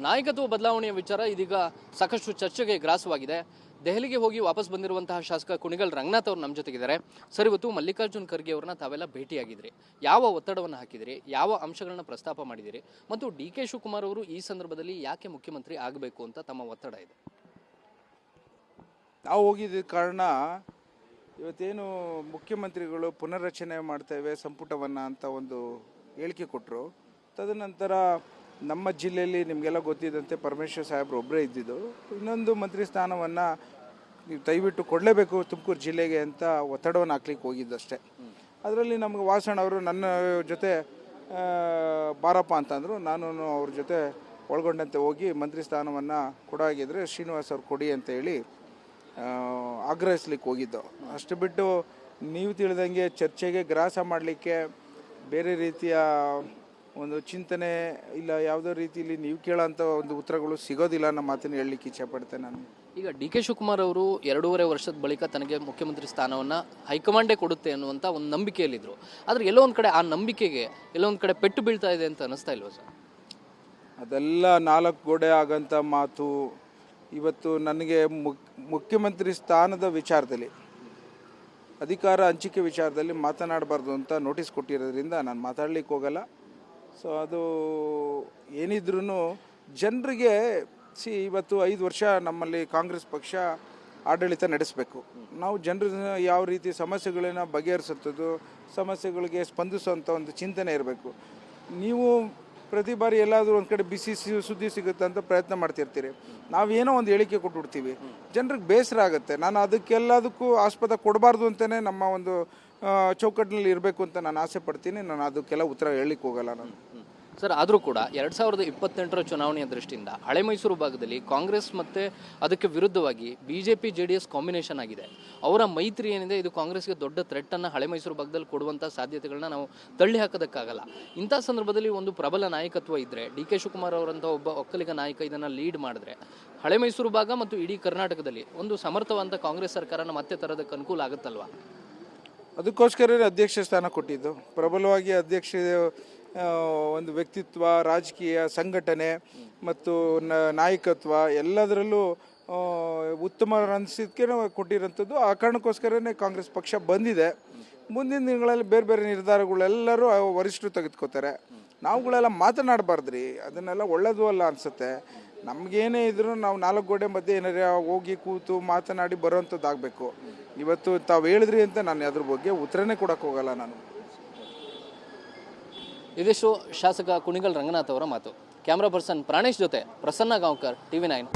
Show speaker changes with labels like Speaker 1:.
Speaker 1: ನಾಯಕತ್ವ ಬದಲಾವಣೆಯ ವಿಚಾರ ಇದೀಗ ಸಾಕಷ್ಟು ಚರ್ಚೆಗೆ ಗ್ರಾಸವಾಗಿದೆ. ದೆಹಲಿಗೆ ಹೋಗಿ ವಾಪಸ್ ಬಂದಿರುವಂತಹ ಶಾಸಕ ಕುಣಿಗಲ್ ರಂಗನಾಥ್ ಅವರು ನಮ್ಮ ಜೊತೆಗಿದ್ದಾರೆ. ಸರ್, ಇವತ್ತು ಮಲ್ಲಿಕಾರ್ಜುನ್ ಖರ್ಗೆ ಅವರನ್ನ ತಾವೆಲ್ಲ ಭೇಟಿಯಾಗಿದ್ರಿ. ಯಾವ ಒತ್ತಡವನ್ನು ಹಾಕಿದಿರಿ, ಯಾವ ಅಂಶಗಳನ್ನ ಪ್ರಸ್ತಾಪ ಮಾಡಿದಿರಿ, ಮತ್ತು ಡಿ ಕೆ ಶಿವಕುಮಾರ್ ಅವರು ಈ ಸಂದರ್ಭದಲ್ಲಿ ಯಾಕೆ ಮುಖ್ಯಮಂತ್ರಿ ಆಗಬೇಕು ಅಂತ ತಮ್ಮ ಒತ್ತಡ ಇದೆ?
Speaker 2: ನಾವು ಹೋಗಿದ್ದ ಕಾರಣ ಇವತ್ತೇನು ಮುಖ್ಯಮಂತ್ರಿಗಳು ಪುನರ್ರಚನೆ ಮಾಡ್ತೇವೆ ಸಂಪುಟವನ್ನು ಅಂತ ಒಂದು ಹೇಳಿಕೆ ಕೊಟ್ಟರು. ತದನಂತರ ನಮ್ಮ ಜಿಲ್ಲೆಯಲ್ಲಿ ನಿಮಗೆಲ್ಲ ಗೊತ್ತಿದ್ದಂತೆ ಪರಮೇಶ್ವರ್ ಸಾಹೇಬ್ರು ಒಬ್ಬರೇ ಇದ್ದಿದ್ದು. ಇನ್ನೊಂದು ಮಂತ್ರಿ ಸ್ಥಾನವನ್ನು ನೀವು ದಯವಿಟ್ಟು ಕೊಡಲೇಬೇಕು ತುಮಕೂರು ಜಿಲ್ಲೆಗೆ ಅಂತ ಒತ್ತಡವನ್ನು ಹಾಕ್ಲಿಕ್ಕೆ ಹೋಗಿದ್ದಷ್ಟೇ. ಅದರಲ್ಲಿ ನಮಗೆ ವಾಸಣ್ಣ ಅವರು ನನ್ನ ಜೊತೆ ಬಾರಪ್ಪ ಅಂತಂದರು. ನಾನು ಅವ್ರ ಜೊತೆ ಒಳಗೊಂಡಂತೆ ಹೋಗಿ ಮಂತ್ರಿ ಸ್ಥಾನವನ್ನು ಕೊಡಾಗಿದ್ದರೆ ಶ್ರೀನಿವಾಸ್ ಅವ್ರು ಕೊಡಿ ಅಂತ ಹೇಳಿ ಆಗ್ರಹಿಸ್ಲಿಕ್ಕೆ ಹೋಗಿದ್ದು. ಅಷ್ಟು ಬಿಟ್ಟು ನೀವು ತಿಳಿದಂಗೆ ಚರ್ಚೆಗೆ ಗ್ರಾಸ ಮಾಡಲಿಕ್ಕೆ ಬೇರೆ ರೀತಿಯ ಒಂದು ಚಿಂತನೆ ಇಲ್ಲ, ಯಾವುದೋ ರೀತಿಯಲ್ಲಿ ನೀವು ಕೇಳೋಂಥ ಒಂದು ಉತ್ತರಗಳು ಸಿಗೋದಿಲ್ಲ ಅನ್ನೋ ಮಾತನ್ನು ಹೇಳಲಿಕ್ಕೆ ಇಚ್ಛೆಪಡ್ತೇನೆ ನಾನು.
Speaker 1: ಈಗ ಡಿ ಕೆ ಶಿವಕುಮಾರ್ ಅವರು 2.5 ವರ್ಷದ ಬಳಿಕ ತನಗೆ ಮುಖ್ಯಮಂತ್ರಿ ಸ್ಥಾನವನ್ನು ಹೈಕಮಾಂಡೇ ಕೊಡುತ್ತೆ ಅನ್ನುವಂಥ ಒಂದು ನಂಬಿಕೆಯಲ್ಲಿದ್ದರು. ಆದರೆ ಎಲ್ಲೋ ಒಂದು ಕಡೆ ಆ ನಂಬಿಕೆಗೆ ಎಲ್ಲೋ ಒಂದು ಕಡೆ ಪೆಟ್ಟು ಬೀಳ್ತಾ ಇದೆ ಅಂತ ಅನ್ನಿಸ್ತಾ ಇಲ್ವ ಸರ್?
Speaker 2: ಅದೆಲ್ಲ 4 ಗೋಡೆ ಆಗೋಂಥ ಮಾತು. ಇವತ್ತು ನನಗೆ ಮುಖ್ಯಮಂತ್ರಿ ಸ್ಥಾನದ ವಿಚಾರದಲ್ಲಿ, ಅಧಿಕಾರ ಹಂಚಿಕೆ ವಿಚಾರದಲ್ಲಿ ಮಾತನಾಡಬಾರ್ದು ಅಂತ ನೋಟಿಸ್ ಕೊಟ್ಟಿರೋದ್ರಿಂದ ನಾನು ಮಾತಾಡ್ಲಿಕ್ಕೆ ಹೋಗಲ್ಲ. ಸೊ ಅದು ಏನಿದ್ರೂ ಜನರಿಗೆ ಇವತ್ತು 5 ವರ್ಷ ನಮ್ಮಲ್ಲಿ ಕಾಂಗ್ರೆಸ್ ಪಕ್ಷ ಆಡಳಿತ ನಡೆಸಬೇಕು. ನಾವು ಜನರ ಯಾವ ರೀತಿ ಸಮಸ್ಯೆಗಳನ್ನ ಬಗೆಹರಿಸುತ್ತದೋ, ಸಮಸ್ಯೆಗಳಿಗೆ ಸ್ಪಂದಿಸುವಂಥ ಒಂದು ಚಿಂತನೆ ಇರಬೇಕು. ನೀವು ಪ್ರತಿ ಬಾರಿ ಎಲ್ಲಾದರೂ ಒಂದು ಕಡೆ ಬಿಸಿ ಸುದ್ದಿ ಸಿಗುತ್ತೆ ಅಂತ ಪ್ರಯತ್ನ ಮಾಡ್ತಿರ್ತೀರಿ. ನಾವೇನೋ ಒಂದು ಹೇಳಿಕೆ ಕೊಟ್ಬಿಡ್ತೀವಿ, ಜನರಿಗೆ ಬೇಸರ ಆಗುತ್ತೆ. ನಾನು ಅದಕ್ಕೆಲ್ಲದಕ್ಕೂ ಆಸ್ಪದ ಕೊಡಬಾರ್ದು ಅಂತಲೇ ನಮ್ಮ ಒಂದು ಚೌಕಟ್ಟಿನಲ್ಲಿ ಇರಬೇಕು ಅಂತ ನಾನು ಆಸೆ ಪಡ್ತೀನಿ. ನಾನು ಅದಕ್ಕೆಲ್ಲ ಉತ್ತರ ಹೇಳಲಿಕ್ಕೆ ಹೋಗಲ್ಲ ನಾನು.
Speaker 1: ಸರ್, ಆದರೂ ಕೂಡ 2028ರ ಚುನಾವಣೆಯ ದೃಷ್ಟಿಯಿಂದ ಹಳೆ ಮೈಸೂರು ಭಾಗದಲ್ಲಿ ಕಾಂಗ್ರೆಸ್ ಮತ್ತು ಅದಕ್ಕೆ ವಿರುದ್ಧವಾಗಿ BJP JDS ಕಾಂಬಿನೇಷನ್ ಆಗಿದೆ. ಅವರ ಮೈತ್ರಿ ಏನಿದೆ ಇದು ಕಾಂಗ್ರೆಸ್ಗೆ ದೊಡ್ಡ ಥ್ರೆಟ್ಟನ್ನು ಹಳೆ ಮೈಸೂರು ಭಾಗದಲ್ಲಿ ಕೊಡುವಂಥ ಸಾಧ್ಯತೆಗಳನ್ನ ನಾವು ತಳ್ಳಿ ಹಾಕೋದಕ್ಕಾಗಲ್ಲ. ಇಂಥ ಸಂದರ್ಭದಲ್ಲಿ ಒಂದು ಪ್ರಬಲ ನಾಯಕತ್ವ ಇದ್ದರೆ, ಡಿ ಕೆ ಶಿವಕುಮಾರ್ ಅವರಂಥ ಒಬ್ಬ ಒಕ್ಕಲಿಗ ನಾಯಕ ಇದನ್ನು ಲೀಡ್ ಮಾಡಿದ್ರೆ ಹಳೆ ಮೈಸೂರು ಭಾಗ ಮತ್ತು ಇಡೀ ಕರ್ನಾಟಕದಲ್ಲಿ ಒಂದು ಸಮರ್ಥವಾದಂಥ ಕಾಂಗ್ರೆಸ್ ಸರ್ಕಾರನ ಮತ್ತೆ ತರೋದಕ್ಕೆ ಅನುಕೂಲ ಆಗುತ್ತಲ್ವಾ?
Speaker 2: ಅದಕ್ಕೋಸ್ಕರ ಅಧ್ಯಕ್ಷ ಸ್ಥಾನ ಕೊಟ್ಟಿದ್ದು. ಪ್ರಬಲವಾಗಿ ಅಧ್ಯಕ್ಷ ಒಂದು ವ್ಯಕ್ತಿತ್ವ, ರಾಜಕೀಯ ಸಂಘಟನೆ ಮತ್ತು ನಾಯಕತ್ವ ಎಲ್ಲದರಲ್ಲೂ ಉತ್ತಮ ಅನಿಸಿದ್ದಕ್ಕೆ ಕೊಟ್ಟಿರೋಂಥದ್ದು. ಆ ಕಾರಣಕ್ಕೋಸ್ಕರನೇ ಕಾಂಗ್ರೆಸ್ ಪಕ್ಷ ಬಂದಿದೆ. ಮುಂದಿನ ದಿನಗಳಲ್ಲಿ ಬೇರೆ ಬೇರೆ ನಿರ್ಧಾರಗಳೆಲ್ಲರೂ ವರಿಷ್ಠರು ತೆಗೆದುಕೋತಾರೆ. ನಾವುಗಳೆಲ್ಲ ಮಾತನಾಡಬಾರ್ದ್ರಿ, ಅದನ್ನೆಲ್ಲ ಒಳ್ಳೇದು ಅಲ್ಲ ಅನಿಸುತ್ತೆ. ನಮಗೇನೇ ಇದ್ರೂ ನಾವು 4 ಗೋಡೆ ಮಧ್ಯೆ ಏನಾರ ಹೋಗಿ ಕೂತು ಮಾತನಾಡಿ ಬರೋವಂಥದ್ದಾಗಬೇಕು. ಇವತ್ತು ತಾವು ಹೇಳಿದ್ರಿ ಅಂತ ನಾನು ಅದ್ರ ಬಗ್ಗೆ ಉತ್ತರನೇ ಕೊಡೋಕ್ಕೆ ಹೋಗಲ್ಲ ನಾನು.
Speaker 1: ಇದಿಷ್ಟು ಶಾಸಕ ಕುಣಿಗಲ್ ರಂಗನಾಥ್ ಅವರ ಮಾತು. ಕ್ಯಾಮ್ರಾ ಪರ್ಸನ್ ಪ್ರಾಣೇಶ್ ಜೊತೆ ಪ್ರಸನ್ನ ಗಾಂವ್ಕರ್, TV9.